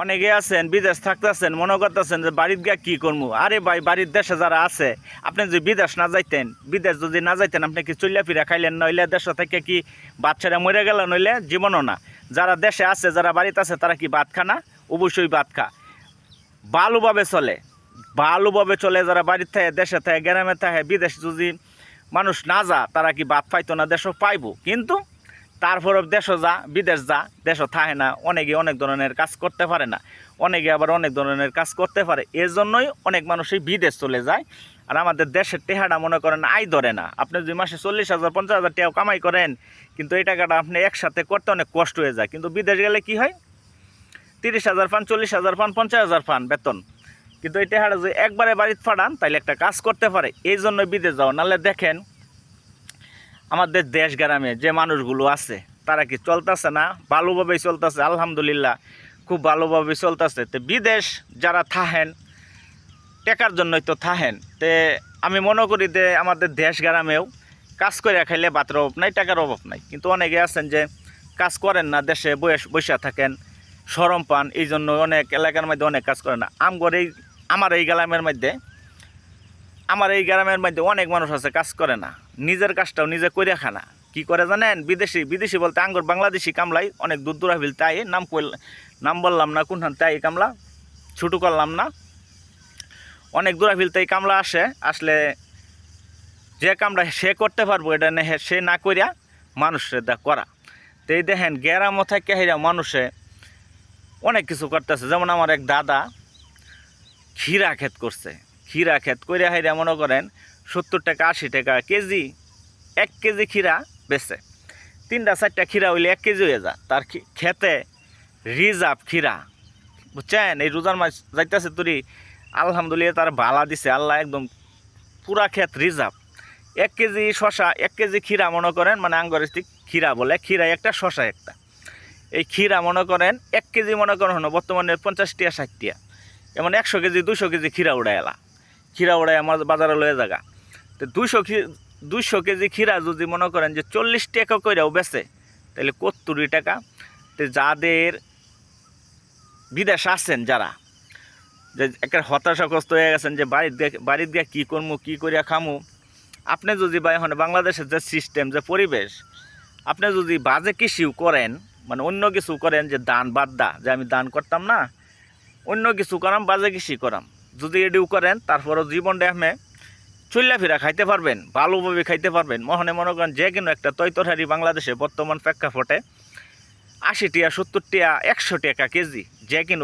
অনেকে আছেন বিদেশ থাকতেছেন, মনে করতেছেন যে বাড়ির গিয়া কী করবো। আরে ভাই, বাড়ির দেশে যারা আছে, আপনি যদি বিদেশ না যাইতেন, বিদেশ যদি না যাইতেন, আপনি কি চল্লা ফিরা খাইলেন? নইলে দেশ থেকে কি বাচ্চারা মরে গেল? নইলে জীবনও না। যারা দেশে আছে, যারা বাড়িতে আছে, তারা কি ভাত খা না? অবশ্যই ভাত খা, ভালোভাবে চলে, ভালোভাবে চলে। যারা বাড়ির থাকে, দেশে থাকে, গ্রামে থাকে, বিদেশ যদি মানুষ না যা, তারা কি ভাত পাইতো না? দেশও পাইব, কিন্তু তারপরে দেশও যা, বিদেশ যা, দেশও থাকে না। অনেকে অনেক ধরনের কাজ করতে পারে না, অনেকে আবার অনেক ধরনের কাজ করতে পারে। এর জন্যই অনেক মানুষই বিদেশ চলে যায়। আর আমাদের দেশের টেহাটা মনে করেন আয় ধরে না। আপনি যদি মাসে 40,000 50,000 টাকা কামাই করেন, কিন্তু এই টাকাটা আপনি একসাথে করতে অনেক কষ্ট হয়ে যায়। কিন্তু বিদেশ গেলে কি হয়? 30,000 পান, 40,000 পান, 50,000 পান বেতন, কিন্তু এই টাকাটা যদি একবারে বাড়িতে পাঠান, তাহলে একটা কাজ করতে পারে। এই জন্য বিদেশ যাও। নাহলে দেখেন আমাদের দেশ গ্রামে যে মানুষগুলো আছে, তারা কি চলতেছে না? ভালোভাবেই চলতেছে, আলহামদুলিল্লাহ, খুব ভালোভাবেই চলতেছে। তো বিদেশ যারা থাহেন, টাকার জন্যই তো থাহেন। তে আমি মনে করি যে আমাদের দেশ গ্রামেও কাজ করে খাইলে ভাতের অভাব নাই, টাকার অভাব নাই। কিন্তু অনেকে আছেন যে কাজ করেন না, দেশে বসে থাকেন, শরম পান, এই জন্য অনেক এলাকার মধ্যে অনেক কাজ করে না। আমার এই গ্রামের মধ্যে অনেক মানুষ আছে কাজ করে না, নিজের কাজটাও নিজে করে খানা। কি করে জানেন? বিদেশি বলতে আঙ্গুর বাংলাদেশি কামলাই অনেক দূর দূরা ফিল, তাই নাম বললাম না কোনখান, তাই কামলা ছুটু করলাম না। অনেক দূরা ফিল তাই কামলা আসলে যে কামটা সে করতে পারবো, এটা সে না করিয়া মানুষের দা করা। তো এই দেখেন গ্রামও থাকে হেরা মানুষে অনেক কিছু করতেছে। যেমন আমার এক দাদা ক্ষীরা ক্ষেত করছে, ক্ষীরা ক্ষেত করে হাইরা মনে করেন 70 টাকা 80 টাকা কেজি, 1 কেজি ক্ষীরা বেচে। 3টা 4টা ক্ষীরা হইলে 1 কেজি হয়ে যায় তার খেতে। রিজার্ভ ক্ষীরা, বুঝছেন? এই রোজার মাছ যাইতেছে তুরি, আলহামদুলিল্লাহ তার ভালা দিছে আল্লাহ, একদম পুরা ক্ষেত রিজার্ভ। 1 কেজি শশা, 1 কেজি ক্ষীরা মনে করেন, মানে আঙ্গরিস্টিক ক্ষীরা বলে, ক্ষীরা একটা শশা একটা। এই ক্ষীরা মনে করেন 1 কেজি মনে করেন হলো বর্তমানে 50 টাকা 60 টাকা। এমন 100 কেজি 200 কেজি ক্ষীরা উড়াই এলা, ক্ষীরা উড়াই আমার বাজারে লয়ে জায়গা। তো 200 কেজি ক্ষীরা যদি মনে করেন যে 40 টাকা কইরাও বেচে, তাহলে 70 টাকা। তো যাদের বিদেশ আছেন, যারা যে একটা হতাশাগ্রস্ত হয়ে গেছেন যে বাড়িতে গিয়ে কী করবো, কী করিয়া খামু, আপনি যদি বা এখন বাংলাদেশের যে সিস্টেম, যে পরিবেশ, আপনি যদি বাজে কৃষিও করেন, মানে অন্য কিছু করেন, যে দান বাদ দা, যে আমি দান করতাম না, অন্য কিছু করাম, বাজে কৃষি করাম, যদি এডিও করেন, তারপরও জীবনটা আপনি চল্লা ফিরা খাইতে পারবেন, ভালোভাবে খাইতে পারবেন। মনে করেন যে কোনো একটা তরকারি বাংলাদেশে বর্তমান প্রেক্ষাপটে 80 টাকা 70 টাকা 100 টাকা কেজি, যে কোনো